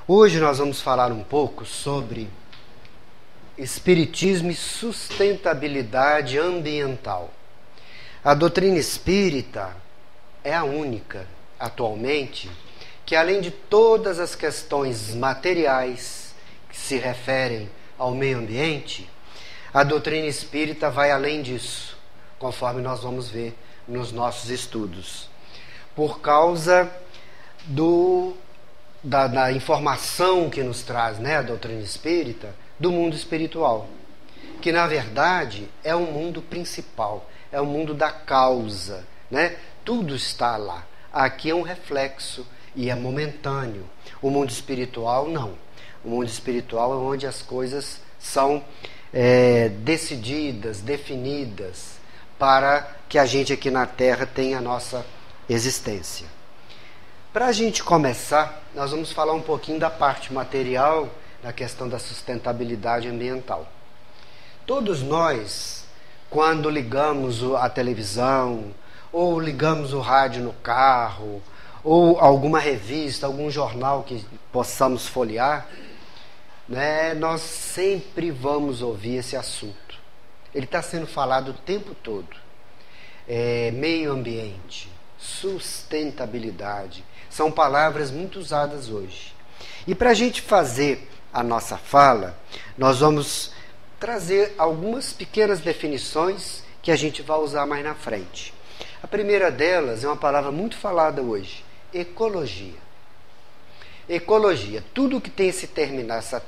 Hoje nós vamos falar um pouco sobre espiritismo e sustentabilidade ambiental. A doutrina espírita é a única, atualmente, que além de todas as questões materiais que se referem ao meio ambiente, a doutrina espírita vai além disso, conforme nós vamos ver nos nossos estudos. Por causa da informação que nos traz, a doutrina espírita, do mundo espiritual, que na verdade é o mundo principal, é o mundo da causa, Tudo está lá. Aqui é um reflexo e é momentâneo. O mundo espiritual não. O mundo espiritual é onde as coisas são decididas, definidas, para que a gente aqui na Terra tenha a nossa existência. Para a gente começar, nós vamos falar um pouquinho da parte material, da questão da sustentabilidade ambiental. Todos nós, quando ligamos a televisão, ou ligamos o rádio no carro, ou alguma revista, algum jornal que possamos folhear, nós sempre vamos ouvir esse assunto. Ele está sendo falado o tempo todo. Meio ambiente, sustentabilidade, são palavras muito usadas hoje. E para a gente fazer a nossa fala, nós vamos trazer algumas pequenas definições que a gente vai usar mais na frente. A primeira delas é uma palavra muito falada hoje: ecologia. Ecologia, tudo que tem esse terminar, essa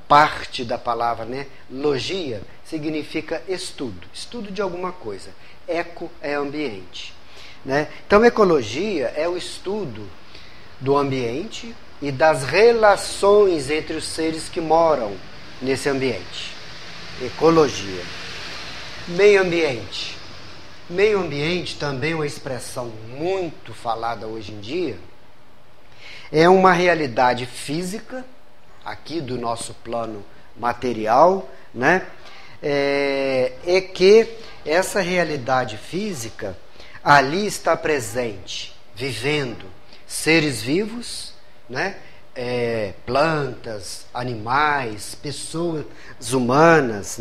parte da palavra, logia, significa estudo de alguma coisa. Eco é ambiente. Então, ecologia é o estudo do ambiente e das relações entre os seres que moram nesse ambiente. Ecologia. Meio ambiente. Meio ambiente também é uma expressão muito falada hoje em dia. É uma realidade física, aqui do nosso plano material, é que essa realidade física, ali está presente, vivendo, seres vivos, plantas, animais, pessoas humanas,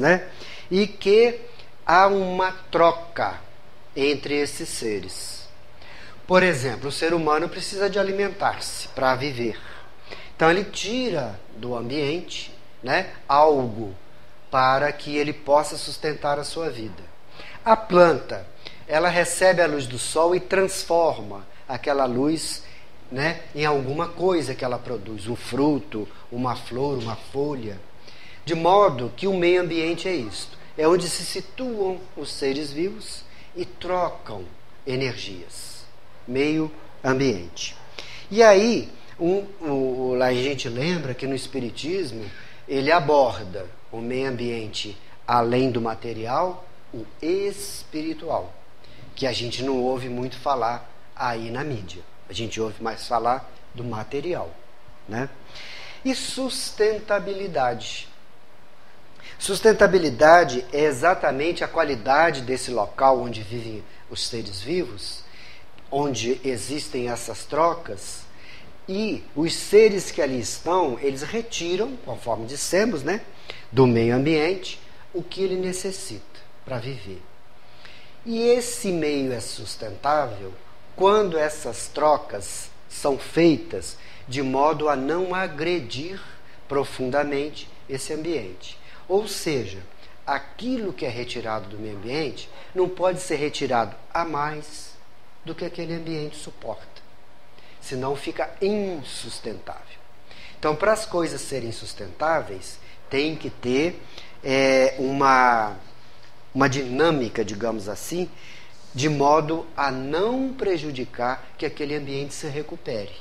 e que há uma troca entre esses seres. Por exemplo, o ser humano precisa de alimentar-se para viver. Então ele tira do ambiente algo para que ele possa sustentar a sua vida. A planta, ela recebe a luz do sol e transforma aquela luz em alguma coisa que ela produz, um fruto, uma flor, uma folha. De modo que o meio ambiente é isto, é onde se situam os seres vivos e trocam energias. Meio ambiente. E aí, a gente lembra que no Espiritismo ele aborda o meio ambiente, além do material, o espiritual, que a gente não ouve muito falar aí na mídia. A gente ouve mais falar do material. E sustentabilidade. Sustentabilidade é exatamente a qualidade desse local onde vivem os seres vivos, onde existem essas trocas, e os seres que ali estão, eles retiram, conforme dissemos, do meio ambiente, o que ele necessita para viver. E esse meio é sustentável quando essas trocas são feitas de modo a não agredir profundamente esse ambiente. Ou seja, aquilo que é retirado do meio ambiente não pode ser retirado a mais do que aquele ambiente suporta. Senão fica insustentável. Então, para as coisas serem sustentáveis, tem que ter uma dinâmica, digamos assim, de modo a não prejudicar que aquele ambiente se recupere.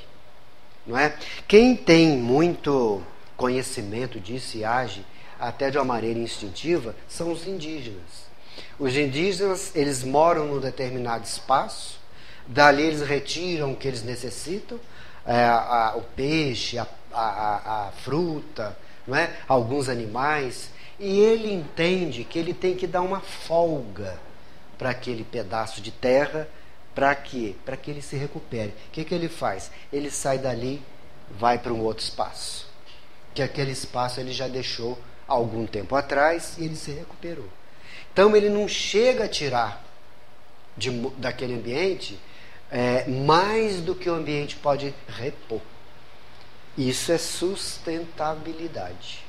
Não é? Quem tem muito conhecimento disso e age até de uma maneira instintiva são os indígenas. Os indígenas, eles moram num determinado espaço, dali eles retiram o que eles necessitam, o peixe, a fruta, não é? Alguns animais, e ele entende que ele tem que dar uma folga para aquele pedaço de terra. Para quê? Para que ele se recupere. O que ele faz? Ele sai dali vai para um outro espaço, que aquele espaço ele já deixou algum tempo atrás e ele se recuperou. Então ele não chega a tirar daquele ambiente mais do que o ambiente pode repor. Isso é sustentabilidade.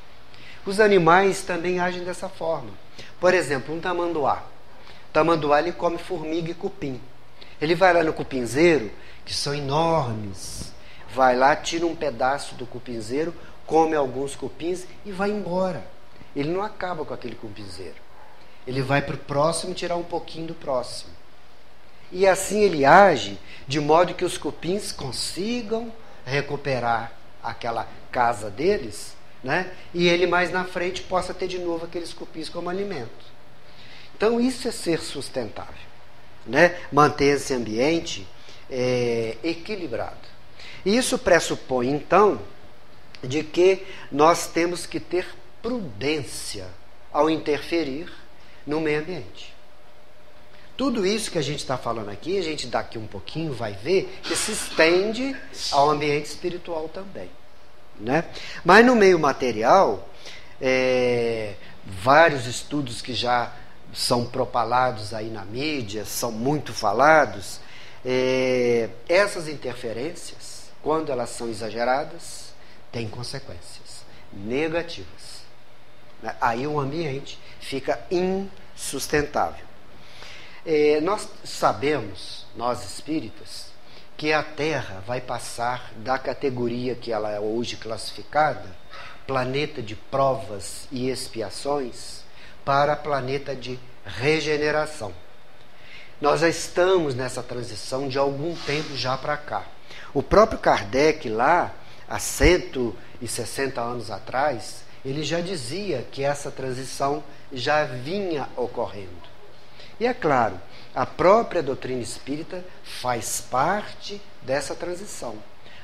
Os animais também agem dessa forma. Por exemplo, um tamanduá. O tamanduá ele come formiga e cupim. Ele vai lá no cupinzeiro, que são enormes, vai lá, tira um pedaço do cupinzeiro, come alguns cupins e vai embora. Ele não acaba com aquele cupinzeiro. Ele vai para o próximo tirar um pouquinho do próximo. E assim ele age de modo que os cupins consigam recuperar aquela casa deles, né? E ele mais na frente possa ter de novo aqueles cupins como alimento. Então isso é ser sustentável, né? Manter esse ambiente equilibrado. Isso pressupõe então de que nós temos que ter prudência ao interferir no meio ambiente. Tudo isso que a gente está falando aqui, a gente daqui um pouquinho vai ver que se estende ao ambiente espiritual também, né? Mas no meio material, vários estudos que já são propalados aí na mídia, são muito falados, essas interferências, quando elas são exageradas, têm consequências negativas. Aí o ambiente fica insustentável. Nós sabemos, nós espíritas, que a Terra vai passar da categoria que ela é hoje classificada, planeta de provas e expiações, para planeta de regeneração. Nós já estamos nessa transição de algum tempo já para cá. O próprio Kardec lá, há 160 anos atrás, ele já dizia que essa transição já vinha ocorrendo. E é claro, a própria doutrina espírita faz parte dessa transição.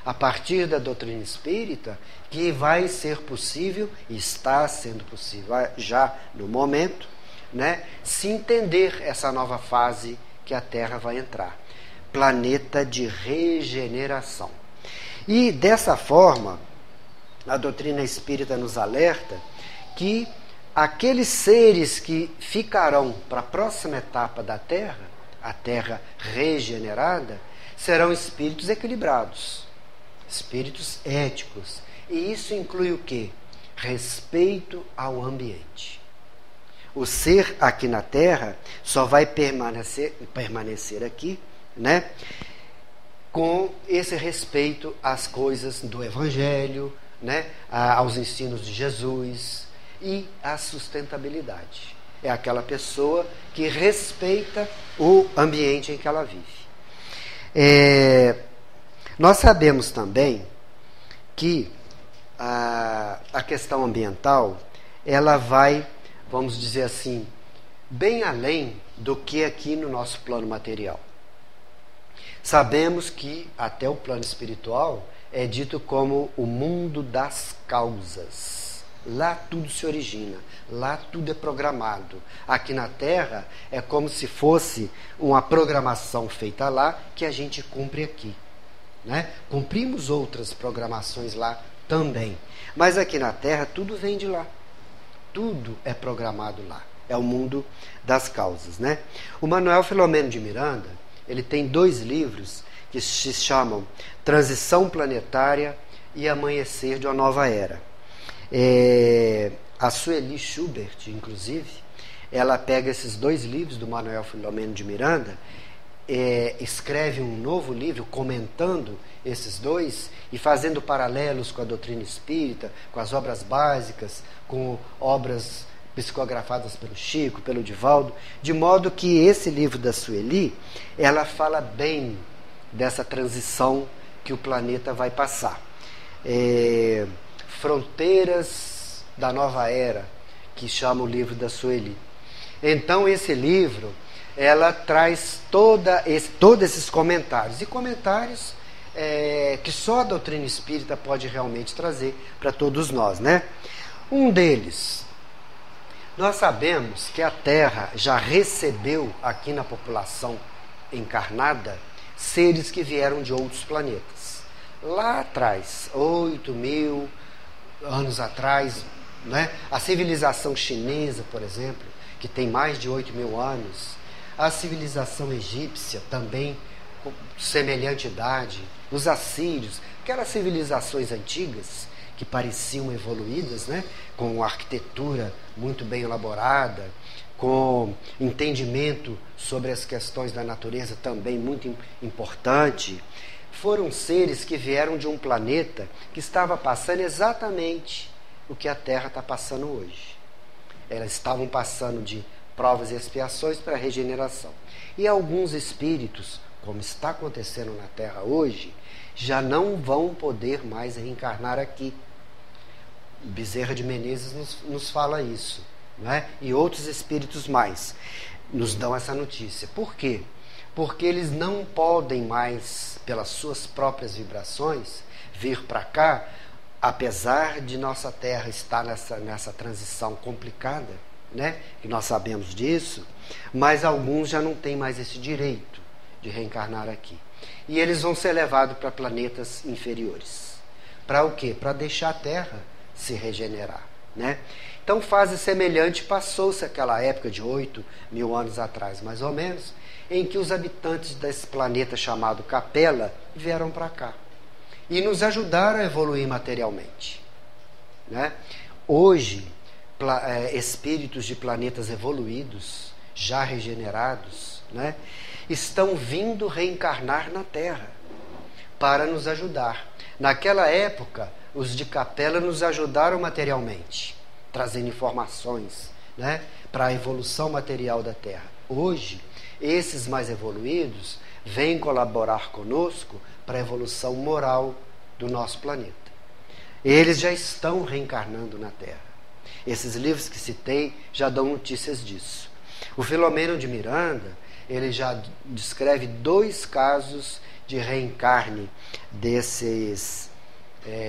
A partir da doutrina espírita, que vai ser possível, e está sendo possível já no momento, né, se entender essa nova fase que a Terra vai entrar. Planeta de regeneração. E dessa forma, a doutrina espírita nos alerta que aqueles seres que ficarão para a próxima etapa da Terra, a Terra regenerada, serão espíritos equilibrados, espíritos éticos. E isso inclui o quê? Respeito ao ambiente. O ser aqui na Terra só vai permanecer aqui, né, com esse respeito às coisas do Evangelho, né, aos ensinos de Jesus e à sustentabilidade. É aquela pessoa que respeita o ambiente em que ela vive. Nós sabemos também que a questão ambiental, ela vai, vamos dizer assim, bem além do que aqui no nosso plano material. Sabemos que até o plano espiritual é dito como o mundo das causas. Lá tudo se origina, lá tudo é programado. Aqui na Terra é como se fosse uma programação feita lá que a gente cumpre aqui, né? Cumprimos outras programações lá também. Mas aqui na Terra tudo vem de lá. Tudo é programado lá. É o mundo das causas, né? O Manuel Filomeno de Miranda, ele tem 2 livros que se chamam Transição Planetária e Amanhecer de uma Nova Era. A Sueli Schubert, inclusive, ela pega esses 2 livros do Manuel Filomeno de Miranda, escreve um novo livro comentando esses 2 e fazendo paralelos com a doutrina espírita, com as obras básicas, com obras psicografadas pelo Chico, pelo Divaldo, de modo que esse livro da Sueli, ela fala bem dessa transição que o planeta vai passar. Fronteiras da Nova Era, que chama o livro da Sueli. Então esse livro, ela traz todos esses comentários, e comentários que só a doutrina espírita pode realmente trazer para todos nós, né? Um deles, nós sabemos que a Terra já recebeu aqui na população encarnada seres que vieram de outros planetas. lá atrás, 8.000 anos atrás, né? A civilização chinesa, por exemplo, que tem mais de 8.000 anos, a civilização egípcia também, com semelhante idade, os assírios, aquelas civilizações antigas que pareciam evoluídas, né? Com arquitetura muito bem elaborada, com entendimento sobre as questões da natureza também muito importante, foram seres que vieram de um planeta que estava passando exatamente o que a Terra está passando hoje. Elas estavam passando de provas e expiações para a regeneração. E alguns espíritos, como está acontecendo na Terra hoje, já não vão poder mais reencarnar aqui. Bezerra de Menezes nos fala isso, né? E outros espíritos mais nos dão essa notícia. Por quê? Porque eles não podem mais, pelas suas próprias vibrações, vir para cá, apesar de nossa Terra estar nessa transição complicada, né? E nós sabemos disso, mas alguns já não têm mais esse direito de reencarnar aqui. E eles vão ser levados para planetas inferiores. Para o quê? Para deixar a Terra se regenerar, né? Então, fase semelhante passou-se aquela época de 8.000 anos atrás, mais ou menos, em que os habitantes desse planeta chamado Capela vieram para cá e nos ajudaram a evoluir materialmente, né? Hoje, espíritos de planetas evoluídos, já regenerados, né, estão vindo reencarnar na Terra para nos ajudar. Naquela época, os de Capela nos ajudaram materialmente, trazendo informações, né, para a evolução material da Terra. Hoje, esses mais evoluídos vêm colaborar conosco para a evolução moral do nosso planeta. Eles já estão reencarnando na Terra. Esses livros que citei já dão notícias disso. O Filomeno de Miranda, ele já descreve 2 casos de reencarne desses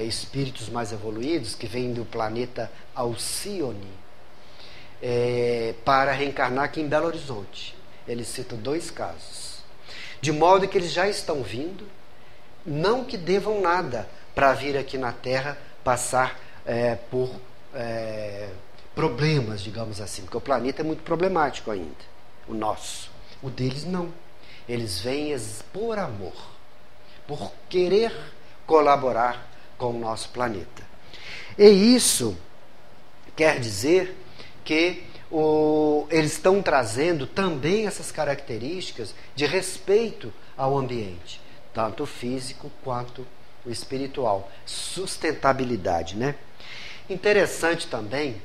espíritos mais evoluídos, que vêm do planeta Alcione, para reencarnar aqui em Belo Horizonte. Ele cita 2 casos. De modo que eles já estão vindo, não que devam nada para vir aqui na Terra passar por problemas, digamos assim, porque o planeta é muito problemático ainda, o nosso. O deles não. Eles vêm por amor, por querer colaborar com o nosso planeta. E isso quer dizer que eles estão trazendo também essas características de respeito ao ambiente, tanto o físico quanto o espiritual. Sustentabilidade, né? Interessante também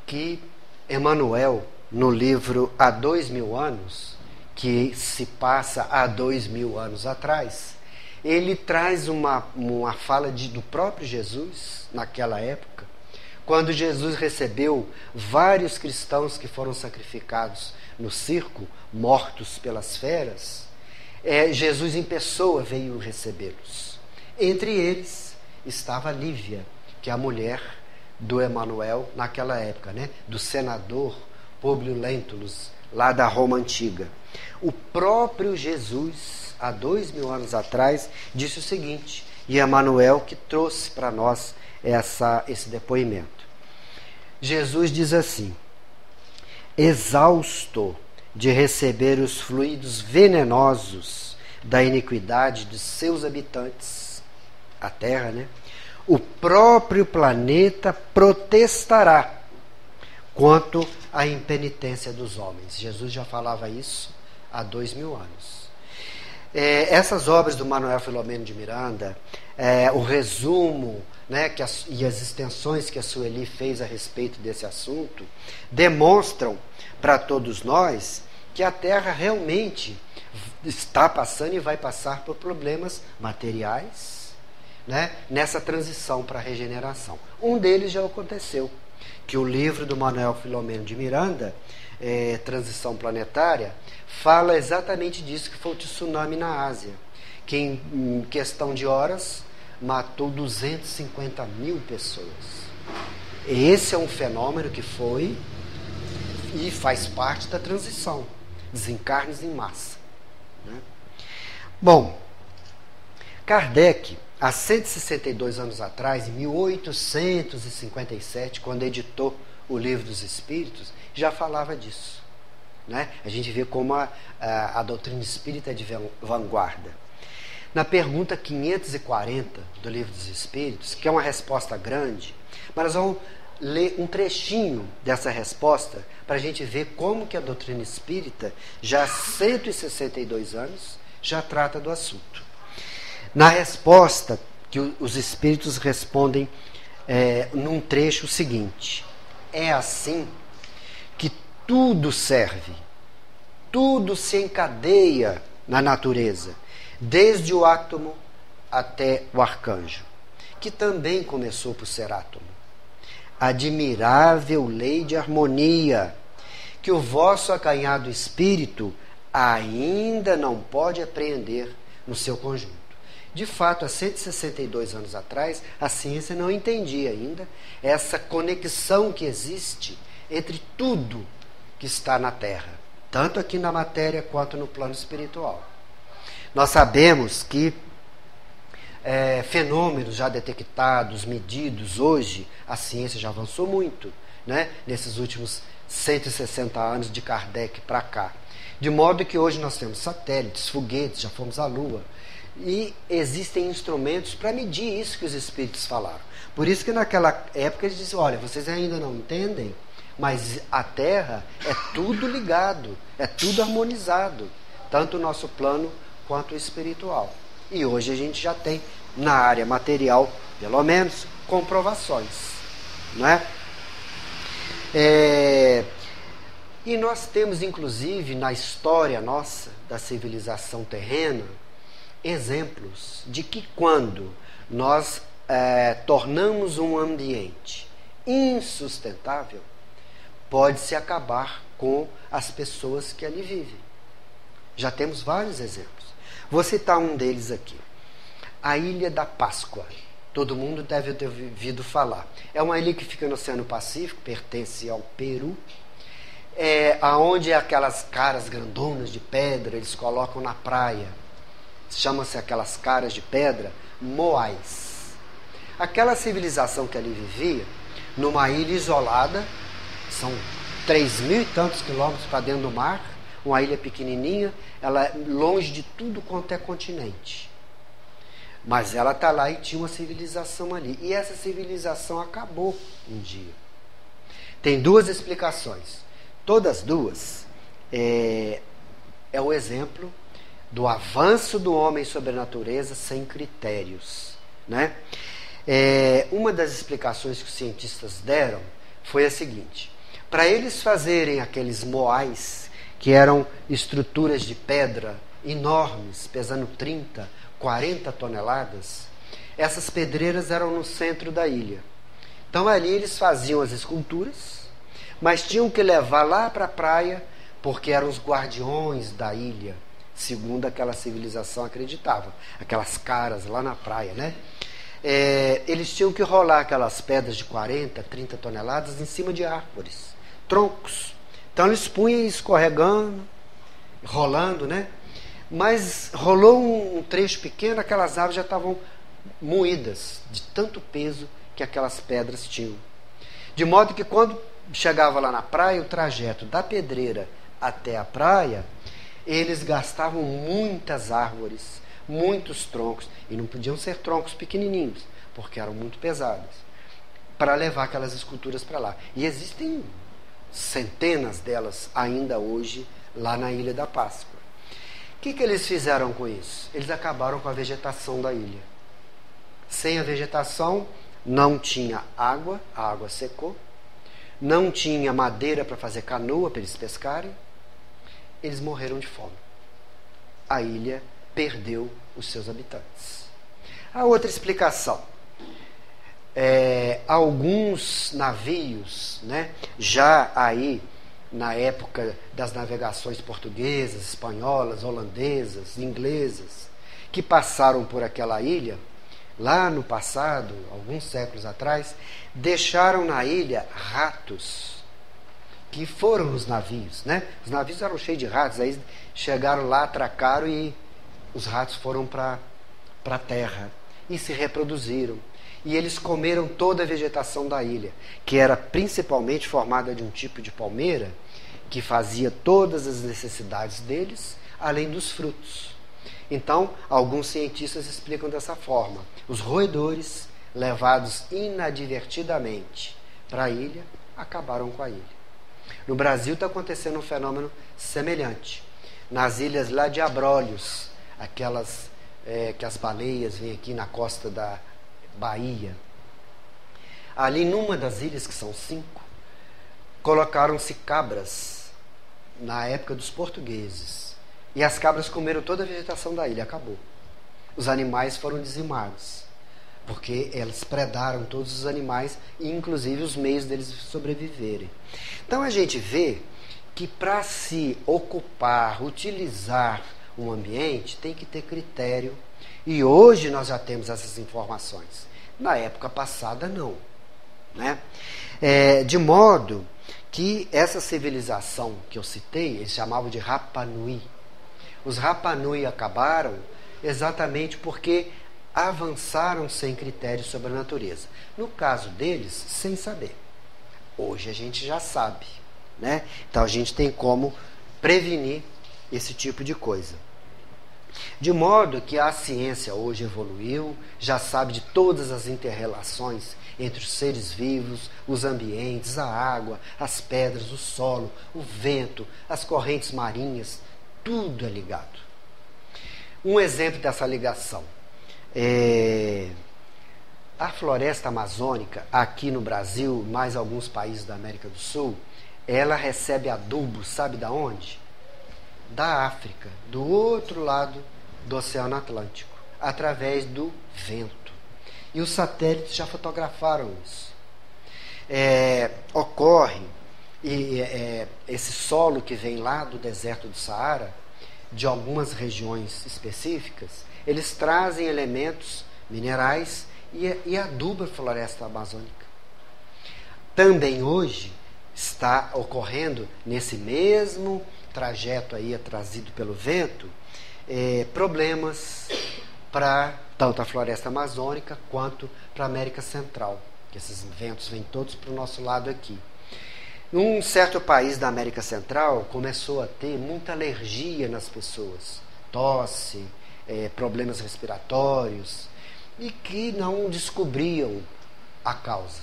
que Emmanuel, no livro Há 2.000 anos, que se passa há 2.000 anos atrás, ele traz uma fala do próprio Jesus, naquela época, quando Jesus recebeu vários cristãos que foram sacrificados no circo, mortos pelas feras. Jesus em pessoa veio recebê-los. Entre eles estava Lívia, que é a mulher do Emmanuel naquela época, né? Do senador Públio Lentulus, lá da Roma Antiga. O próprio Jesus, há 2.000 anos atrás, disse o seguinte, e Emmanuel que trouxe para nós esse depoimento. Jesus diz assim: exausto de receber os fluidos venenosos da iniquidade de seus habitantes, a Terra, né? O próprio planeta protestará quanto à impenitência dos homens. Jesus já falava isso há 2.000 anos. Essas obras do Manuel Filomeno de Miranda, o resumo, né, e as extensões que a Sueli fez a respeito desse assunto, demonstram para todos nós que a Terra realmente está passando e vai passar por problemas materiais, né, nessa transição para a regeneração. Um deles já aconteceu, que o livro do Manuel Filomeno de Miranda, Transição Planetária, fala exatamente disso, que foi o tsunami na Ásia, que em questão de horas matou 250.000 pessoas. Esse é um fenômeno que foi e faz parte da transição, desencarnes em massa, né? Bom, Kardec há 162 anos atrás, em 1857, quando editou o Livro dos Espíritos, já falava disso. Né? A gente vê como a doutrina espírita é de vanguarda. Na pergunta 540 do Livro dos Espíritos, que é uma resposta grande, mas nós vamos ler um trechinho dessa resposta para a gente ver como que a doutrina espírita, já há 162 anos, já trata do assunto. Na resposta, que os espíritos respondem num trecho seguinte: é assim que tudo serve, tudo se encadeia na natureza, desde o átomo até o arcanjo, que também começou por ser átomo. Admirável lei de harmonia, que o vosso acanhado espírito ainda não pode apreender no seu conjunto. De fato, há 162 anos atrás, a ciência não entendia ainda essa conexão que existe entre tudo que está na Terra, tanto aqui na matéria quanto no plano espiritual. Nós sabemos que fenômenos já detectados, medidos, hoje a ciência já avançou muito, né? Nesses últimos 160 anos de Kardec para cá. De modo que hoje nós temos satélites, foguetes, já fomos à Lua. E existem instrumentos para medir isso que os espíritos falaram. Por isso que naquela época eles diziam: olha, vocês ainda não entendem, mas a Terra é tudo ligado, é tudo harmonizado, tanto o nosso plano quanto o espiritual. E hoje a gente já tem, na área material, pelo menos, comprovações. Não é? E nós temos, inclusive, na história nossa, da civilização terrena, exemplos de que quando nós tornamos um ambiente insustentável, pode-se acabar com as pessoas que ali vivem. Já temos vários exemplos. Vou citar um deles aqui. A Ilha da Páscoa. Todo mundo deve ter ouvido falar. É uma ilha que fica no Oceano Pacífico, pertence ao Peru, aonde aquelas caras grandonas de pedra eles colocam na praia. Chamam-se aquelas caras de pedra moais. Aquela civilização que ali vivia, numa ilha isolada, são 3.000 e tantos quilômetros para dentro do mar, uma ilha pequenininha, ela é longe de tudo quanto é continente. Mas ela está lá e tinha uma civilização ali. E essa civilização acabou um dia. Tem duas explicações. Todas duas é o exemplo do avanço do homem sobre a natureza sem critérios. Né? Uma das explicações que os cientistas deram foi a seguinte: para eles fazerem aqueles moais, que eram estruturas de pedra enormes, pesando 30, 40 toneladas, essas pedreiras eram no centro da ilha. Então ali eles faziam as esculturas, mas tinham que levar lá para a praia, porque eram os guardiões da ilha, segundo aquela civilização acreditava. Aquelas caras lá na praia, né? Eles tinham que rolar aquelas pedras de 40, 30 toneladas em cima de árvores, troncos. Então eles punham escorregando, rolando, né? Mas rolou um trecho pequeno, aquelas árvores já estavam moídas de tanto peso que aquelas pedras tinham. De modo que quando chegava lá na praia, o trajeto da pedreira até a praia, eles gastavam muitas árvores, muitos troncos, e não podiam ser troncos pequenininhos, porque eram muito pesados, para levar aquelas esculturas para lá. E existem centenas delas ainda hoje lá na Ilha da Páscoa. O que eles fizeram com isso? Eles acabaram com a vegetação da ilha. Sem a vegetação, não tinha água, a água secou, não tinha madeira para fazer canoa para eles pescarem, eles morreram de fome. A ilha perdeu os seus habitantes. A outra explicação: alguns navios, né, já aí na época das navegações portuguesas, espanholas, holandesas, inglesas, que passaram por aquela ilha, lá no passado, alguns séculos atrás, deixaram na ilha ratos, que foram nos navios, né? Os navios eram cheios de ratos, aí chegaram lá, atracaram e os ratos foram para a terra. e se reproduziram. E eles comeram toda a vegetação da ilha, que era principalmente formada de um tipo de palmeira, que fazia todas as necessidades deles, além dos frutos. Então, alguns cientistas explicam dessa forma. Os roedores, levados inadvertidamente para a ilha, acabaram com a ilha. No Brasil está acontecendo um fenômeno semelhante. Nas ilhas lá de Abrolhos, aquelas que as baleias vêm aqui na costa da Bahia. Ali numa das ilhas, que são 5, colocaram-se cabras na época dos portugueses. E as cabras comeram toda a vegetação da ilha, acabou. Os animais foram dizimados, porque elas predaram todos os animais, inclusive os meios deles sobreviverem. Então a gente vê que para se ocupar, utilizar um ambiente, tem que ter critério. E hoje nós já temos essas informações. Na época passada, não. Né? De modo que essa civilização que eu citei, eles chamavam de Rapa Nui. Os Rapa Nui acabaram exatamente porque avançaram sem critério sobre a natureza. No caso deles, sem saber. Hoje a gente já sabe. Né? Então a gente tem como prevenir esse tipo de coisa. De modo que a ciência hoje evoluiu, já sabe de todas as inter-relações entre os seres vivos, os ambientes, a água, as pedras, o solo, o vento, as correntes marinhas, tudo é ligado. Um exemplo dessa ligação a floresta amazônica, aqui no Brasil, mais alguns países da América do Sul, ela recebe adubo, sabe da onde? Da África, do outro lado do Oceano Atlântico, através do vento. E os satélites já fotografaram isso. Ocorre, esse solo que vem lá do deserto do Saara, de algumas regiões específicas, eles trazem elementos minerais e aduba a floresta amazônica. Também hoje está ocorrendo, nesse mesmo trajeto aí trazido pelo vento, problemas para tanto a floresta amazônica quanto para a América Central, que esses ventos vêm todos para o nosso lado aqui. Num certo país da América Central, começou a ter muita alergia nas pessoas, tosse, problemas respiratórios, e que não descobriam a causa.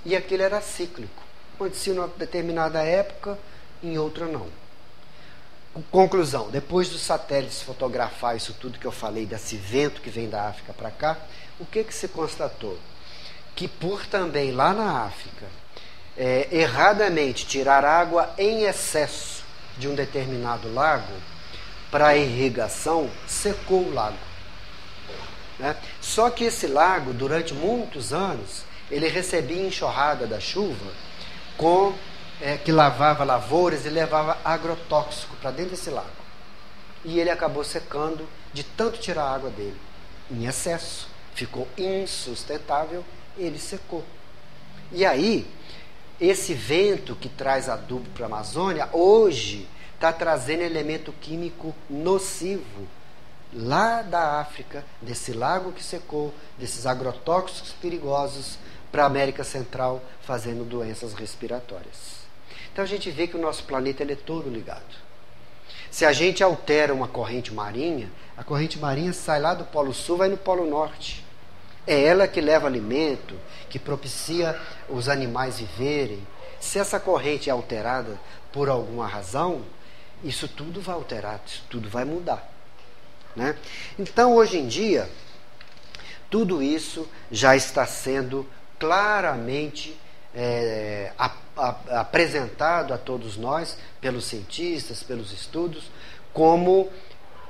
E aquilo era cíclico. Acontecia em uma determinada época, em outra não. Conclusão, depois dos satélites fotografar isso tudo que eu falei, desse vento que vem da África para cá, o que se constatou? Que por também lá na África, erradamente tirar água em excesso de um determinado lago, para irrigação, secou o lago. Né? Só que esse lago, durante muitos anos, ele recebia enxurrada da chuva que lavava lavouras e levava agrotóxico para dentro desse lago. E ele acabou secando de tanto tirar a água dele. Em excesso. Ficou insustentável, ele secou. E aí, esse vento que traz adubo para a Amazônia, hoje está trazendo elemento químico nocivo lá da África, desse lago que secou, desses agrotóxicos perigosos para a América Central, fazendo doenças respiratórias. Então a gente vê que o nosso planeta ele é todo ligado. Se a gente altera uma corrente marinha, a corrente marinha sai lá do Polo Sul, vai no Polo Norte. É ela que leva alimento, que propicia os animais viverem. Se essa corrente é alterada por alguma razão, isso tudo vai alterar, isso tudo vai mudar. Né? Então, hoje em dia, tudo isso já está sendo claramente apresentado a todos nós, pelos cientistas, pelos estudos, como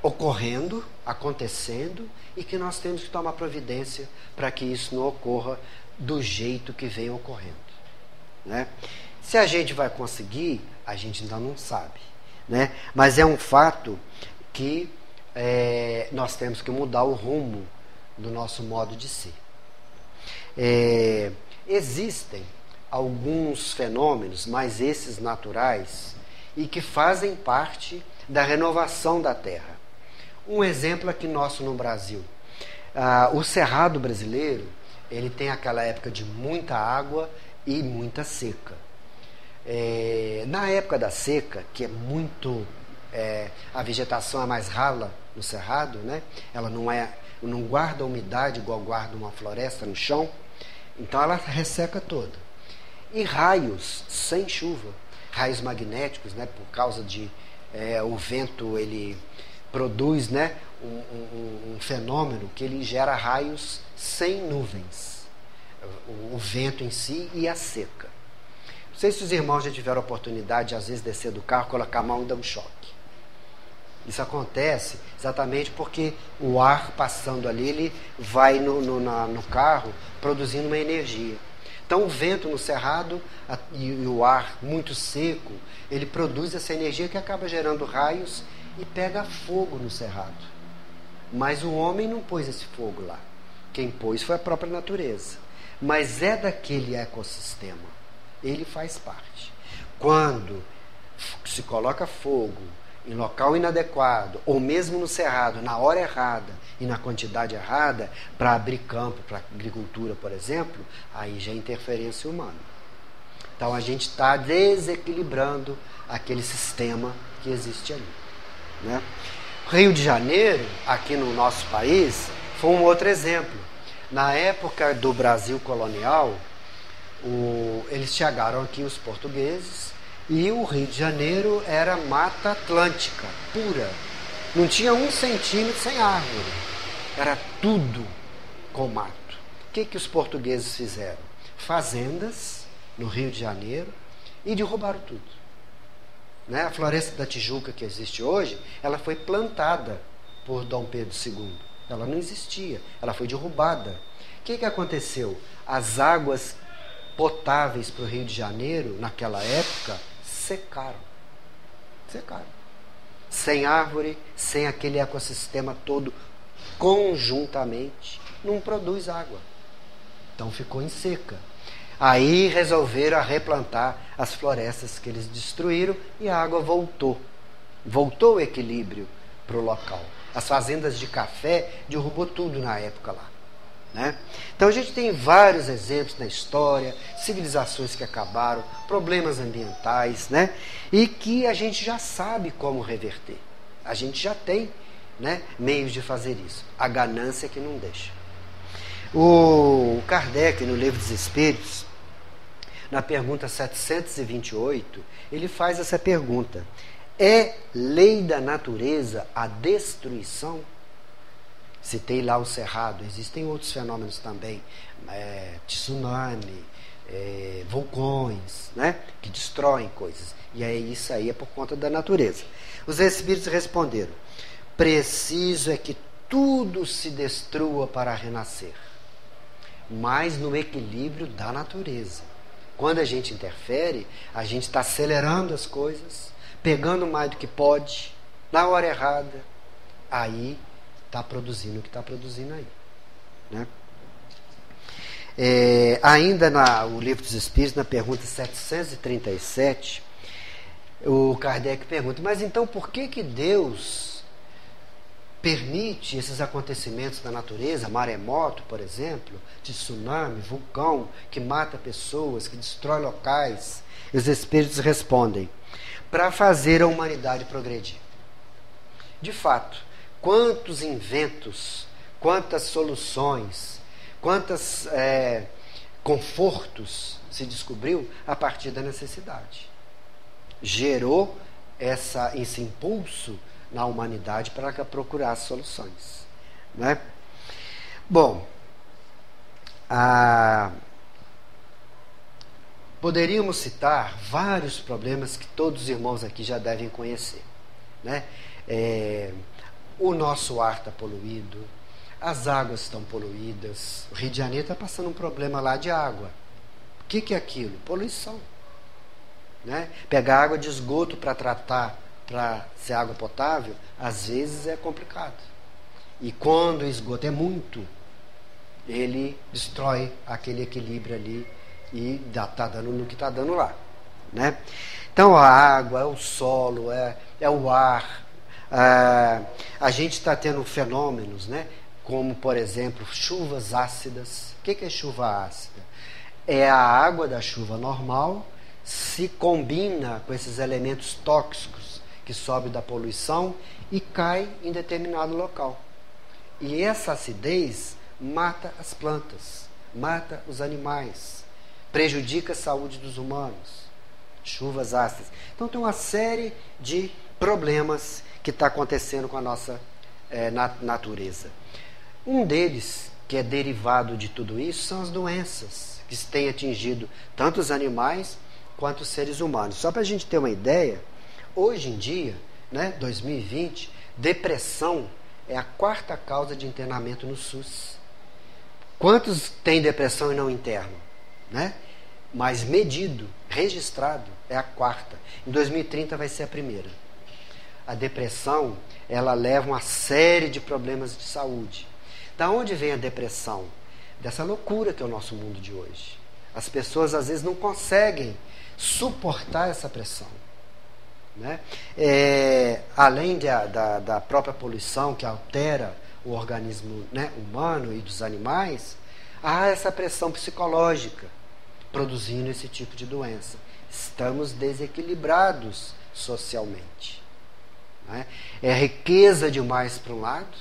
ocorrendo, acontecendo, e que nós temos que tomar providência para que isso não ocorra do jeito que vem ocorrendo. Né? Se a gente vai conseguir, a gente ainda não sabe. Né? Mas é um fato que nós temos que mudar o rumo do nosso modo de ser. Existem alguns fenômenos, mas esses naturais, e que fazem parte da renovação da Terra. Um exemplo aqui nosso no Brasil. O cerrado brasileiro, ele tem aquela época de muita água e muita seca. Na época da seca, que é muito... a vegetação é mais rala no cerrado, né? Ela não guarda umidade igual guarda uma floresta no chão, então ela resseca toda. E raios sem chuva, raios magnéticos, né? Por causa de o vento, ele produz, né? um fenômeno que ele gera raios sem nuvens, o vento em si e a seca. Não sei se os irmãos já tiveram a oportunidade de às vezes descer do carro, colocar a mão e dar um choque. Isso acontece exatamente porque o ar passando ali, ele vai no carro produzindo uma energia. Então o vento no cerrado e o ar muito seco, ele produz essa energia que acaba gerando raios e pega fogo no cerrado. Mas o homem não pôs esse fogo lá. Quem pôs foi a própria natureza. Mas é daquele ecossistema. Ele faz parte. Quando se coloca fogo em local inadequado, ou mesmo no cerrado, na hora errada e na quantidade errada, para abrir campo para agricultura, por exemplo, aí já é interferência humana. Então a gente está desequilibrando aquele sistema que existe ali, né? Rio de Janeiro, aqui no nosso país, foi um outro exemplo. Na época do Brasil colonial, eles chegaram aqui, os portugueses, e o Rio de Janeiro era mata atlântica, pura. Não tinha 1 centímetro sem árvore. Era tudo com mato. O que os portugueses fizeram? Fazendas no Rio de Janeiro e derrubaram tudo. Né? A Floresta da Tijuca que existe hoje, ela foi plantada por Dom Pedro II. Ela não existia, ela foi derrubada. O que aconteceu? As águas potáveis para o Rio de Janeiro, naquela época, secaram. Sem árvore, sem aquele ecossistema todo conjuntamente, não produz água. Então ficou em seca. Aí resolveram replantar as florestas que eles destruíram e a água voltou. Voltou o equilíbrio para o local. As fazendas de café derrubou tudo na época lá. Né? Então a gente tem vários exemplos na história, civilizações que acabaram, problemas ambientais, né? E que a gente já sabe como reverter. A gente já tem, né, meios de fazer isso. A ganância que não deixa. O Kardec, no Livro dos Espíritos, na pergunta 728, ele faz essa pergunta: é lei da natureza a destruição? Citei lá o cerrado, existem outros fenômenos também, tsunami, vulcões, né, que destroem coisas. E aí isso aí é por conta da natureza. Os espíritos responderam: preciso é que tudo se destrua para renascer, mas no equilíbrio da natureza. Quando a gente interfere, a gente está acelerando as coisas, pegando mais do que pode, na hora errada, aí está produzindo o que está produzindo aí. Né? Ainda no Livro dos Espíritos, na pergunta 737, o Kardec pergunta: mas então por que Deus permite esses acontecimentos da natureza, maremoto, por exemplo, de tsunami, vulcão, que mata pessoas, que destrói locais? E os Espíritos respondem: para fazer a humanidade progredir. De fato, quantos inventos, quantas soluções, quantos confortos se descobriu a partir da necessidade. Gerou esse impulso na humanidade para procurar soluções. Né? Bom, poderíamos citar vários problemas que todos os irmãos aqui já devem conhecer. Né? O nosso ar está poluído, as águas estão poluídas, o Rio de Janeiro está passando um problema lá de água. O que é aquilo? Poluição. Né? Pegar água de esgoto para tratar, para ser água potável, às vezes é complicado. E quando o esgoto é muito, ele destrói aquele equilíbrio ali e está dando no que está dando lá. Né? Então a água, é o solo, é o ar. A gente está tendo fenômenos, né, como, por exemplo, chuvas ácidas. O que é chuva ácida? É a água da chuva normal, se combina com esses elementos tóxicos que sobem da poluição e cai em determinado local. E essa acidez mata as plantas, mata os animais, prejudica a saúde dos humanos. Chuvas ácidas. Então tem uma série de problemas que está acontecendo com a nossa natureza. Um deles, que é derivado de tudo isso, são as doenças que têm atingido tanto os animais quanto os seres humanos. Só para a gente ter uma ideia, hoje em dia, 2020, depressão é a 4ª causa de internamento no SUS. Quantos têm depressão e não internam? Mas medido, registrado, é a 4ª. Em 2030 vai ser a 1ª. A depressão, ela leva uma série de problemas de saúde. Da onde vem a depressão? Dessa loucura que é o nosso mundo de hoje. As pessoas às vezes não conseguem suportar essa pressão. Além da própria poluição que altera o organismo humano e dos animais, há essa pressão psicológica produzindo esse tipo de doença. Estamos desequilibrados socialmente. É riqueza demais para um lado.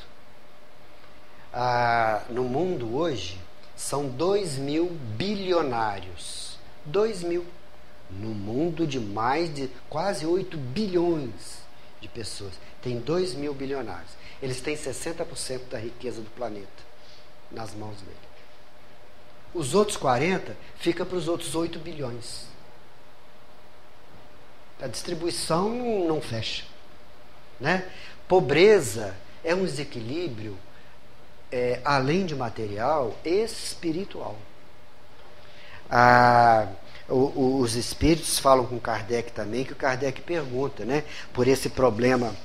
No mundo hoje são 2.000 bilionários. 2.000. No mundo de mais de quase 8 bilhões de pessoas. Tem 2.000 bilionários. Eles têm 60% da riqueza do planeta nas mãos dele. Os outros 40 fica para os outros 8 bilhões. A distribuição não fecha. Pobreza é um desequilíbrio, além de material, espiritual. Os espíritos falam com Kardec também, que o Kardec pergunta, por esse problema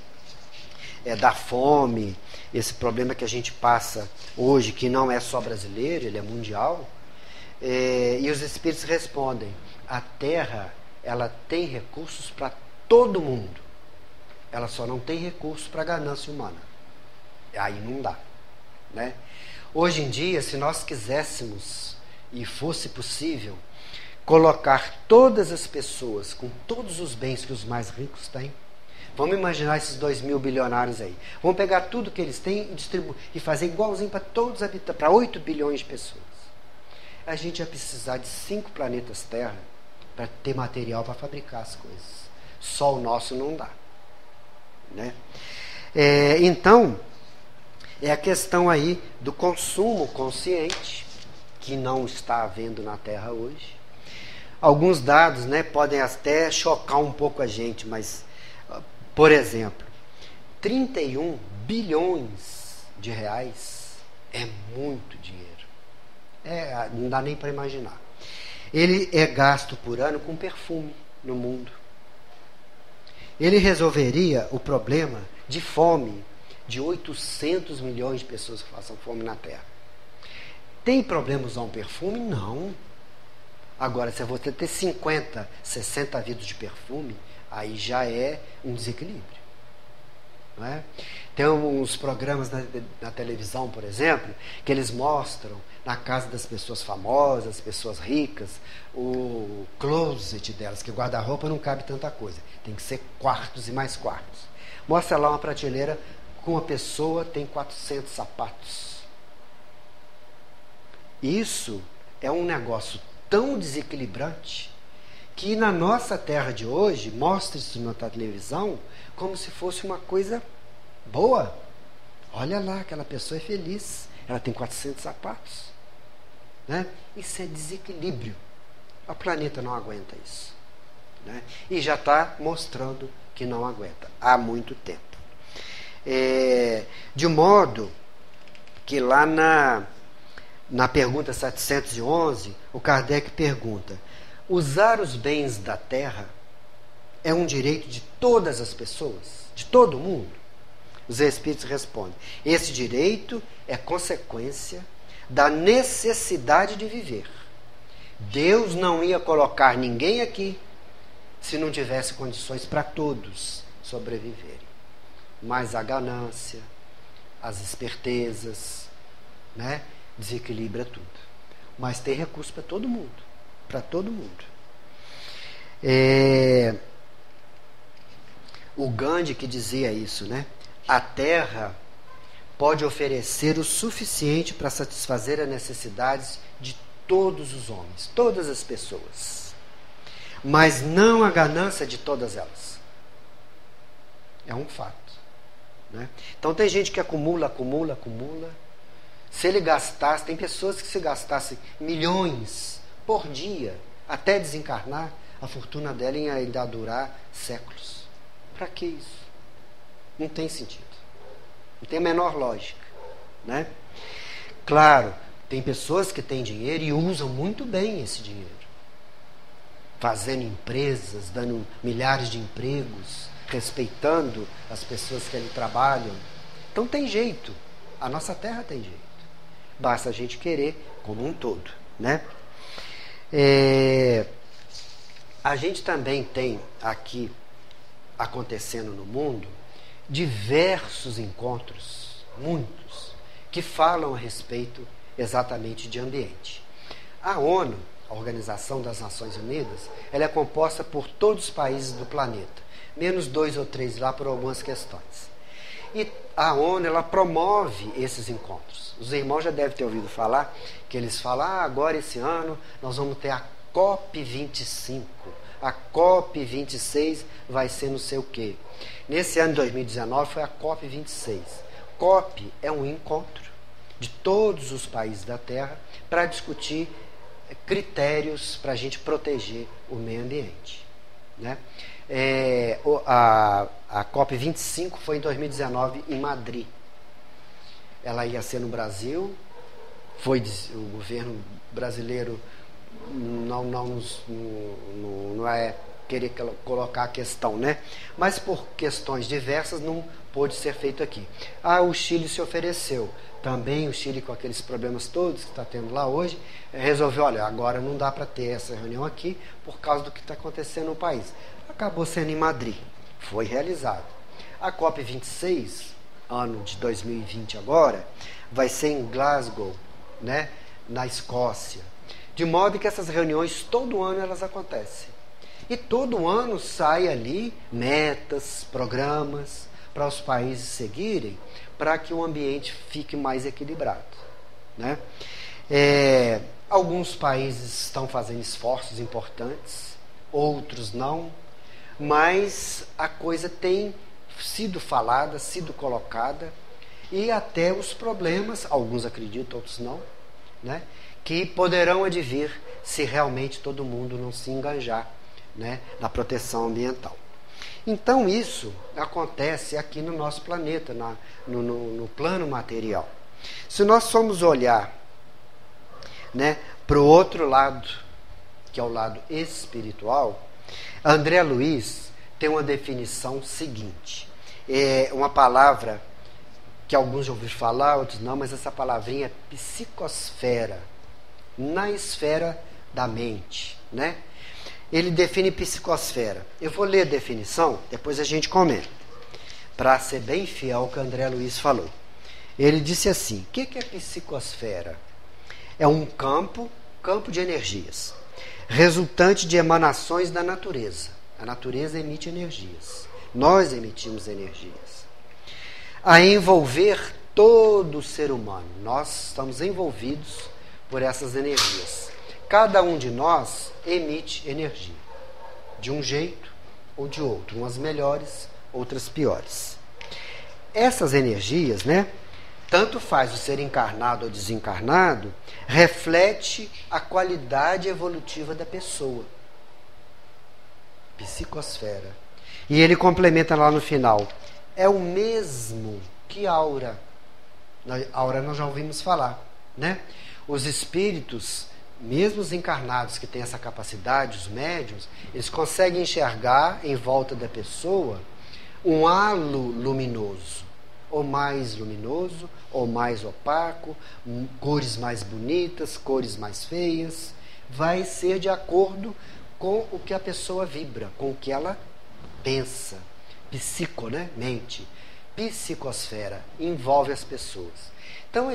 da fome, esse problema que a gente passa hoje, que não é só brasileiro, ele é mundial. E os espíritos respondem: a Terra, ela tem recursos para todo mundo, ela só não tem recursos para a ganância humana. Aí não dá. Hoje em dia, se nós quiséssemos, e fosse possível, colocar todas as pessoas com todos os bens que os mais ricos têm, vamos imaginar esses 2.000 bilionários aí, vamos pegar tudo que eles têm e distribuir, e fazer igualzinho para todos os habitantes, para 8 bilhões de pessoas. A gente ia precisar de 5 planetas Terra para ter material para fabricar as coisas. Só o nosso não dá. Então, é a questão aí do consumo consciente, que não está havendo na Terra hoje. Alguns dados podem até chocar um pouco a gente, mas, por exemplo, 31 bilhões de reais é muito dinheiro. Não dá nem para imaginar. Ele é gasto por ano com perfume no mundo. Ele resolveria o problema de fome de 800 milhões de pessoas que passam fome na Terra. Tem problema usar um perfume? Não. Agora, se você ter 50, 60 vidros de perfume, aí já é um desequilíbrio. Tem uns programas na televisão, por exemplo, que eles mostram na casa das pessoas famosas, pessoas ricas, o closet delas, que guarda-roupa não cabe tanta coisa. Tem que ser quartos e mais quartos. Mostra lá uma prateleira com uma pessoa tem 400 sapatos. Isso é um negócio tão desequilibrante que na nossa terra de hoje mostra isso na televisão como se fosse uma coisa boa. Olha lá, aquela pessoa é feliz, ela tem 400 sapatos. Isso é desequilíbrio. O planeta não aguenta isso. E já está mostrando que não aguenta há muito tempo. De modo que lá na pergunta 711, o Kardec pergunta: usar os bens da terra é um direito de todas as pessoas? De todo mundo? Os Espíritos respondem: esse direito é consequência da necessidade de viver. Deus não ia colocar ninguém aqui se não tivesse condições para todos sobreviverem. Mas a ganância, as espertezas, né? Desequilibra tudo. Mas tem recurso para todo mundo. Para todo mundo. O Gandhi que dizia isso, né? A Terra pode oferecer o suficiente para satisfazer as necessidades de todos os homens, todas as pessoas, mas não a ganância de todas elas. É um fato, né? Então tem gente que acumula. Se ele gastasse, tem pessoas que se gastassem milhões por dia até desencarnar, a fortuna dela ia ainda durar séculos. Para que isso? Não tem sentido. Não tem a menor lógica, né? Claro, tem pessoas que têm dinheiro e usam muito bem esse dinheiro, fazendo empresas, dando milhares de empregos, respeitando as pessoas que ali trabalham. Então tem jeito. A nossa terra tem jeito. Basta a gente querer como um todo, né? A gente também tem aqui acontecendo no mundo diversos encontros, muitos, que falam a respeito exatamente de ambiente. A ONU, a Organização das Nações Unidas, ela é composta por todos os países do planeta, menos 2 ou 3 lá por algumas questões. E a ONU, ela promove esses encontros. Os irmãos já devem ter ouvido falar, que eles falam, agora esse ano nós vamos ter a COP25, a COP26 vai ser não sei o quê. Nesse ano de 2019 foi a COP26. COP é um encontro de todos os países da Terra para discutir critérios para a gente proteger o meio ambiente, né? A COP25 foi em 2019 em Madrid. Ela ia ser no Brasil, o governo brasileiro não é querer colocar a questão, né? Mas por questões diversas não pôde ser feito aqui. O Chile se ofereceu. Também o Chile, com aqueles problemas todos que está tendo lá hoje, resolveu, olha, agora não dá para ter essa reunião aqui por causa do que está acontecendo no país. Acabou sendo em Madrid. Foi realizado. A COP26, ano de 2020 agora, vai ser em Glasgow, né? Na Escócia. De modo que essas reuniões, todo ano elas acontecem. E todo ano sai ali metas, programas, para os países seguirem, para que o ambiente fique mais equilibrado, né? Alguns países estão fazendo esforços importantes, outros não, mas a coisa tem sido falada, sido colocada, e até os problemas, alguns acreditam, outros não, né? Que poderão advir se realmente todo mundo não se engajar, né, na proteção ambiental. Então isso acontece aqui no nosso planeta, no plano material. Se nós formos olhar, né, para o outro lado, que é o lado espiritual, André Luiz tem uma definição seguinte. É uma palavra que alguns já ouviram falar, outros não, mas essa palavrinha é psicosfera, na esfera da mente, né? Ele define psicosfera. Eu vou ler a definição, depois a gente comenta, para ser bem fiel ao que André Luiz falou. Ele disse assim: o que é psicosfera? É um campo de energias, resultante de emanações da natureza. A natureza emite energias. Nós emitimos energias. A envolver todo o ser humano. Nós estamos envolvidos por essas energias. Cada um de nós emite energia, de um jeito ou de outro, umas melhores, outras piores. Essas energias, né, tanto faz o ser encarnado ou desencarnado, reflete a qualidade evolutiva da pessoa. Psicosfera. E ele complementa lá no final, é o mesmo que aura. Aura nós já ouvimos falar, né? Os espíritos, mesmo os encarnados que têm essa capacidade, os médiuns, eles conseguem enxergar em volta da pessoa um halo luminoso, ou mais luminoso, ou mais opaco, cores mais bonitas, cores mais feias. Vai ser de acordo com o que a pessoa vibra, com o que ela pensa. Psico, né? Mente. Psicosfera envolve as pessoas. Então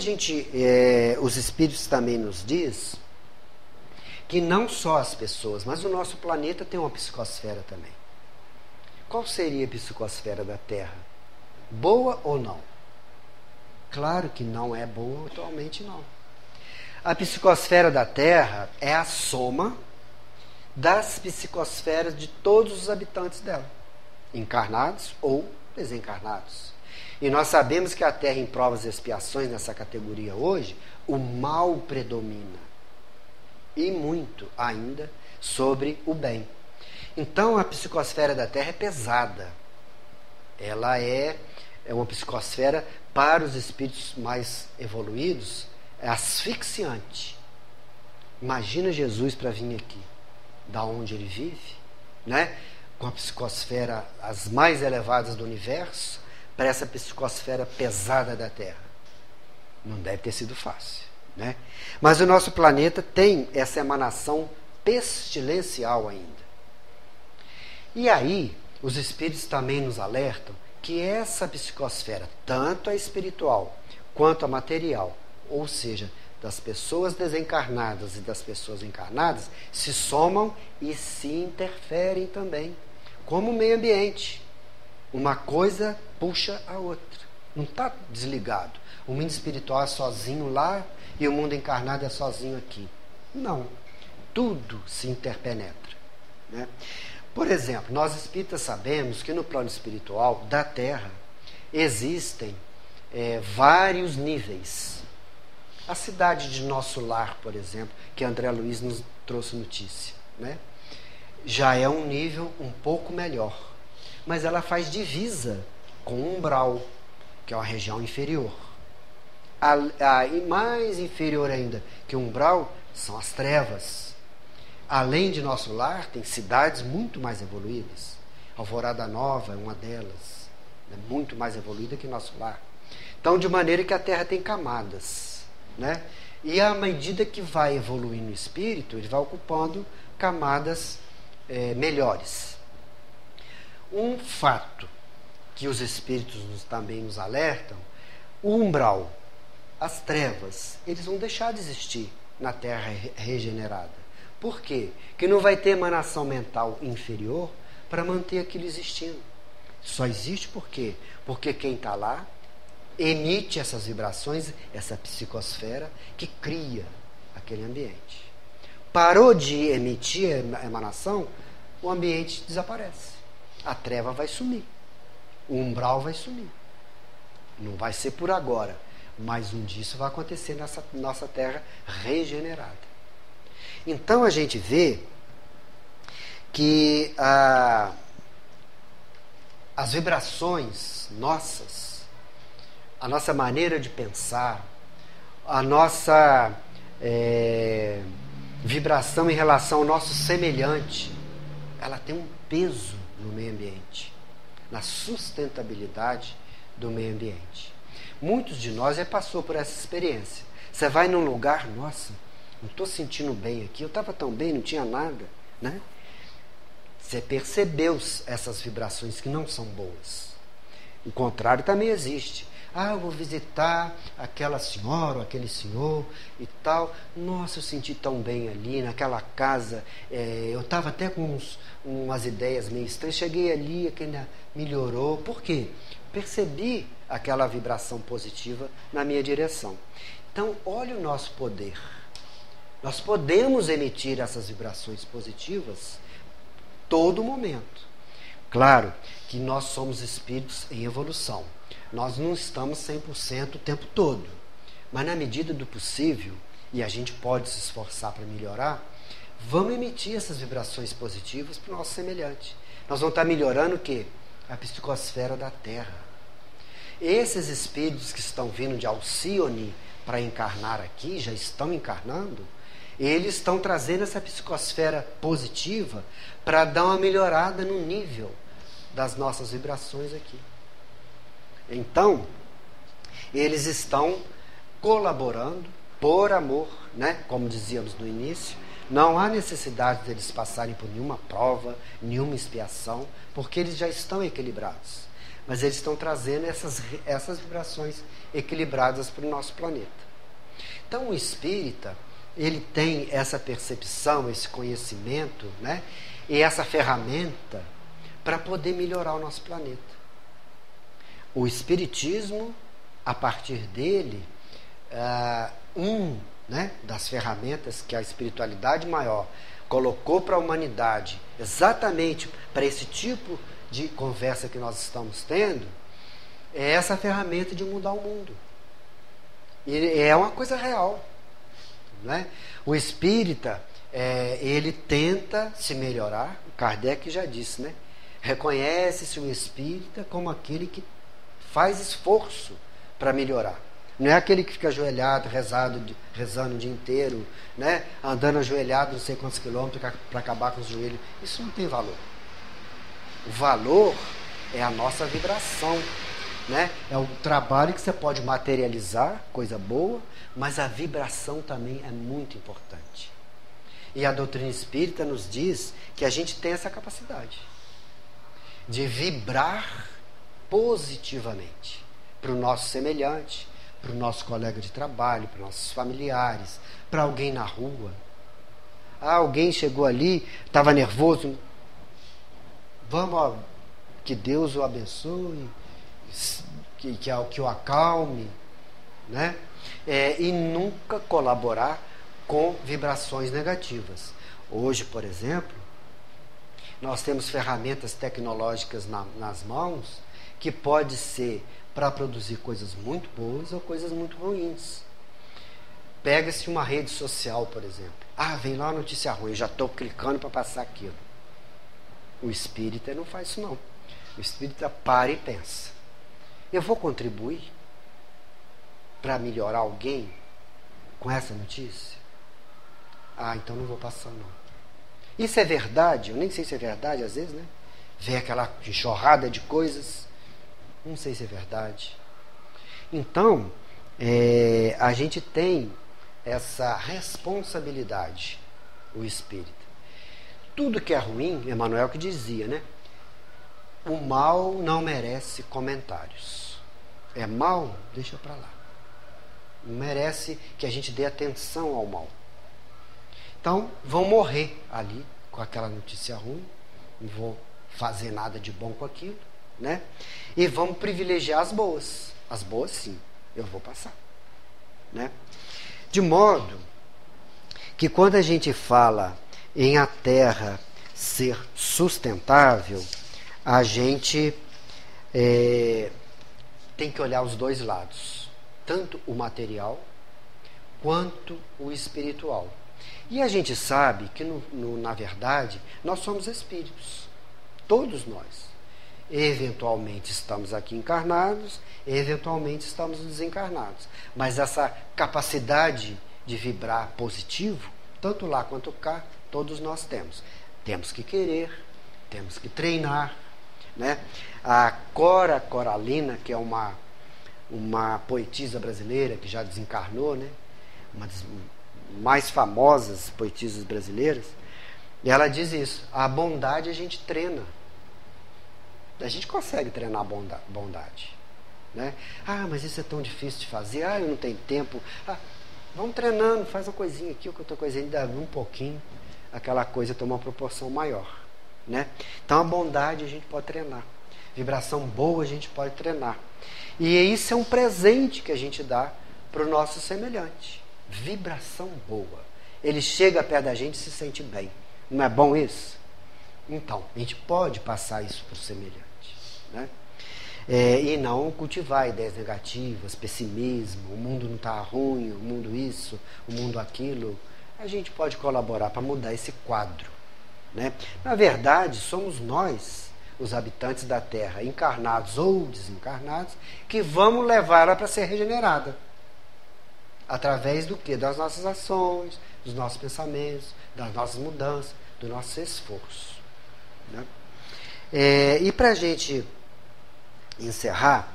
os Espíritos também nos diz que não só as pessoas, mas o nosso planeta tem uma psicosfera também. Qual seria a psicosfera da Terra? Boa ou não? Claro que não é boa atualmente, não. A psicosfera da Terra é a soma das psicosferas de todos os habitantes dela, encarnados ou desencarnados. E nós sabemos que a Terra, em provas e expiações, nessa categoria hoje, o mal predomina. E muito ainda sobre o bem. Então a psicosfera da Terra é pesada. Ela é uma psicosfera, para os espíritos mais evoluídos, é asfixiante. Imagina Jesus para vir aqui, da onde ele vive, né? Com a psicosfera as mais elevadas do universo, para essa psicosfera pesada da Terra. Não deve ter sido fácil, né? Mas o nosso planeta tem essa emanação pestilencial ainda. E aí, os espíritos também nos alertam que essa psicosfera, tanto a espiritual quanto a material, ou seja, das pessoas desencarnadas e das pessoas encarnadas, se somam e se interferem também, como o meio ambiente. Uma coisa puxa a outra. Não está desligado. O mundo espiritual é sozinho lá e o mundo encarnado é sozinho aqui. Não. Tudo se interpenetra, né? Por exemplo, nós espíritas sabemos que no plano espiritual da Terra existem vários níveis. A cidade de Nosso Lar, por exemplo, que André Luiz nos trouxe notícia, né? Já é um nível um pouco melhor. Mas ela faz divisa com o umbral, que é uma região inferior. E mais inferior ainda que o umbral são as trevas. Além de Nosso Lar, tem cidades muito mais evoluídas. Alvorada Nova é uma delas, é muito mais evoluída que Nosso Lar. Então, de maneira que a Terra tem camadas, né? E à medida que vai evoluindo o espírito, ele vai ocupando camadas melhores. Um fato que os espíritos também nos alertam: o umbral, as trevas, eles vão deixar de existir na Terra regenerada. Por quê? Porque não vai ter emanação mental inferior para manter aquilo existindo. Só existe por quê? Porque quem está lá emite essas vibrações, essa psicosfera que cria aquele ambiente. Parou de emitir a emanação, o ambiente desaparece. A treva vai sumir. O umbral vai sumir. Não vai ser por agora, mas um dia isso vai acontecer nessa nossa Terra regenerada. Então a gente vê que as vibrações nossas, a nossa maneira de pensar, a nossa vibração em relação ao nosso semelhante, ela tem um peso no meio ambiente, na sustentabilidade do meio ambiente. Muitos de nós já passou por essa experiência. Você vai num lugar, nossa, não estou sentindo bem aqui, eu estava tão bem, não tinha nada, né? Você percebeu essas vibrações que não são boas. O contrário também existe. Eu vou visitar aquela senhora ou aquele senhor e tal. Nossa, eu senti tão bem ali naquela casa. Eu estava até com umas ideias meio estranhas. Cheguei ali, aquele melhorou. Por quê? Percebi aquela vibração positiva na minha direção. Então, olha o nosso poder. Nós podemos emitir essas vibrações positivas todo momento. Claro que nós somos espíritos em evolução. Nós não estamos 100% o tempo todo. Mas na medida do possível, e a gente pode se esforçar para melhorar, vamos emitir essas vibrações positivas para o nosso semelhante. Nós vamos estar melhorando o quê? A psicosfera da Terra. Esses espíritos que estão vindo de Alcione para encarnar aqui, já estão encarnando, eles estão trazendo essa psicosfera positiva para dar uma melhorada no nível das nossas vibrações aqui. Então, eles estão colaborando por amor, né? Como dizíamos no início, não há necessidade deles passarem por nenhuma prova, nenhuma expiação, porque eles já estão equilibrados. mas eles estão trazendo essas vibrações equilibradas para o nosso planeta. Então o espírita, ele tem essa percepção, esse conhecimento, né? E essa ferramenta para poder melhorar o nosso planeta. O espiritismo, a partir dele, né, das ferramentas que a espiritualidade maior colocou para a humanidade, exatamente para esse tipo de conversa que nós estamos tendo, é essa ferramenta de mudar o mundo. E é uma coisa real, né? O espírita, ele tenta se melhorar. O Kardec já disse, né? Reconhece-se o espírita como aquele que faz esforço para melhorar. Não é aquele que fica ajoelhado, rezando o dia inteiro, né? Andando ajoelhado não sei quantos quilômetros para acabar com os joelhos. Isso não tem valor. O valor é a nossa vibração, né? É o trabalho que você pode materializar, coisa boa, mas a vibração também é muito importante. E a doutrina espírita nos diz que a gente tem essa capacidade de vibrar positivamente para o nosso semelhante, para o nosso colega de trabalho, para os nossos familiares, para alguém na rua. Alguém chegou ali, estava nervoso. Vamos, que Deus o abençoe, que o acalme, né? E nunca colaborar com vibrações negativas. Hoje, por exemplo, nós temos ferramentas tecnológicas nas mãos que pode ser para produzir coisas muito boas ou coisas muito ruins. Pega-se uma rede social, por exemplo. Vem lá uma notícia ruim, eu já estou clicando para passar aquilo. O espírita não faz isso não. O espírita para e pensa. Eu vou contribuir para melhorar alguém com essa notícia? Então não vou passar não. Isso é verdade? Eu nem sei se é verdade às vezes, né? Vem aquela enxurrada de coisas. Não sei se é verdade. Então, a gente tem essa responsabilidade, o espírita. Tudo que é ruim, Emmanuel que dizia, né? O mal não merece comentários. É mal? Deixa para lá. Não merece que a gente dê atenção ao mal. Então, vão morrer ali com aquela notícia ruim. Não vou fazer nada de bom com aquilo, né? E vamos privilegiar as boas. As boas, sim, eu vou passar, né? De modo que quando a gente fala em a Terra ser sustentável, a gente tem que olhar os dois lados, tanto o material quanto o espiritual. E a gente sabe que, na verdade, nós somos espíritos, todos nós. Eventualmente estamos aqui encarnados, eventualmente estamos desencarnados. Mas essa capacidade de vibrar positivo, tanto lá quanto cá, todos nós temos. Temos que querer, temos que treinar, né? A Cora Coralina, que é uma poetisa brasileira que já desencarnou, né? Uma das mais famosas poetisas brasileiras, e ela diz isso: a bondade a gente treina. A gente consegue treinar a bondade, né? Mas isso é tão difícil de fazer. Eu não tenho tempo. Vamos treinando, faz uma coisinha aqui, outra coisinha, ainda um pouquinho, aquela coisa toma uma proporção maior, né? Então a bondade a gente pode treinar, vibração boa a gente pode treinar, e isso é um presente que a gente dá para o nosso semelhante. Vibração boa, ele chega perto da gente e se sente bem. Não é bom isso? Então, a gente pode passar isso para o semelhante, né? E não cultivar ideias negativas, pessimismo, o mundo não está ruim, o mundo isso, o mundo aquilo. A gente pode colaborar para mudar esse quadro, né? Na verdade, somos nós, os habitantes da Terra, encarnados ou desencarnados, que vamos levar ela para ser regenerada. Através do quê? Das nossas ações, dos nossos pensamentos, das nossas mudanças, do nosso esforço, né? E para a gente encerrar,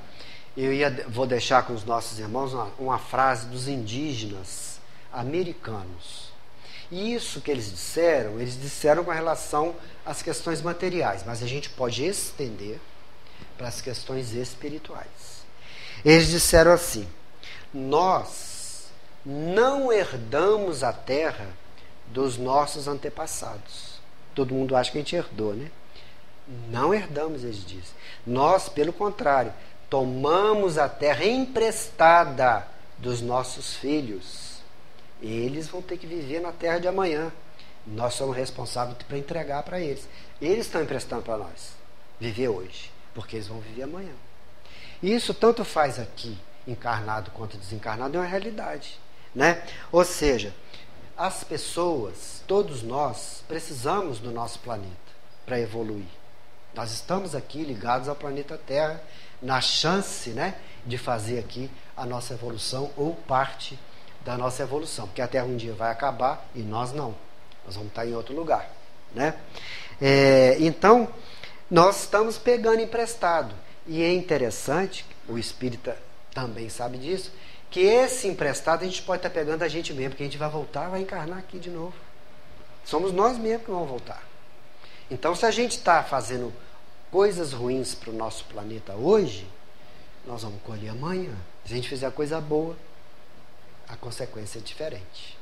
vou deixar com os nossos irmãos uma frase dos indígenas americanos. E isso que eles disseram com relação às questões materiais, mas a gente pode estender para as questões espirituais. Eles disseram assim: nós não herdamos a terra dos nossos antepassados. Todo mundo acha que a gente herdou, né? Não herdamos, eles dizem. Nós, pelo contrário, tomamos a terra emprestada dos nossos filhos. Eles vão ter que viver na terra de amanhã. Nós somos responsáveis para entregar para eles. Eles estão emprestando para nós viver hoje, porque eles vão viver amanhã. E isso tanto faz aqui, encarnado quanto desencarnado, é uma realidade, né? Ou seja, as pessoas, todos nós, precisamos do nosso planeta para evoluir. Nós estamos aqui ligados ao planeta Terra, na chance, né, de fazer aqui a nossa evolução ou parte da nossa evolução, porque a Terra um dia vai acabar e nós não. Nós vamos estar em outro lugar, né? Então, nós estamos pegando emprestado. E é interessante, o espírita também sabe disso, que esse emprestado a gente pode estar pegando a gente mesmo, porque a gente vai voltar, vai encarnar aqui de novo. Somos nós mesmos que vamos voltar. Então, se a gente está fazendo coisas ruins para o nosso planeta hoje, nós vamos colher amanhã. Se a gente fizer coisa boa, a consequência é diferente.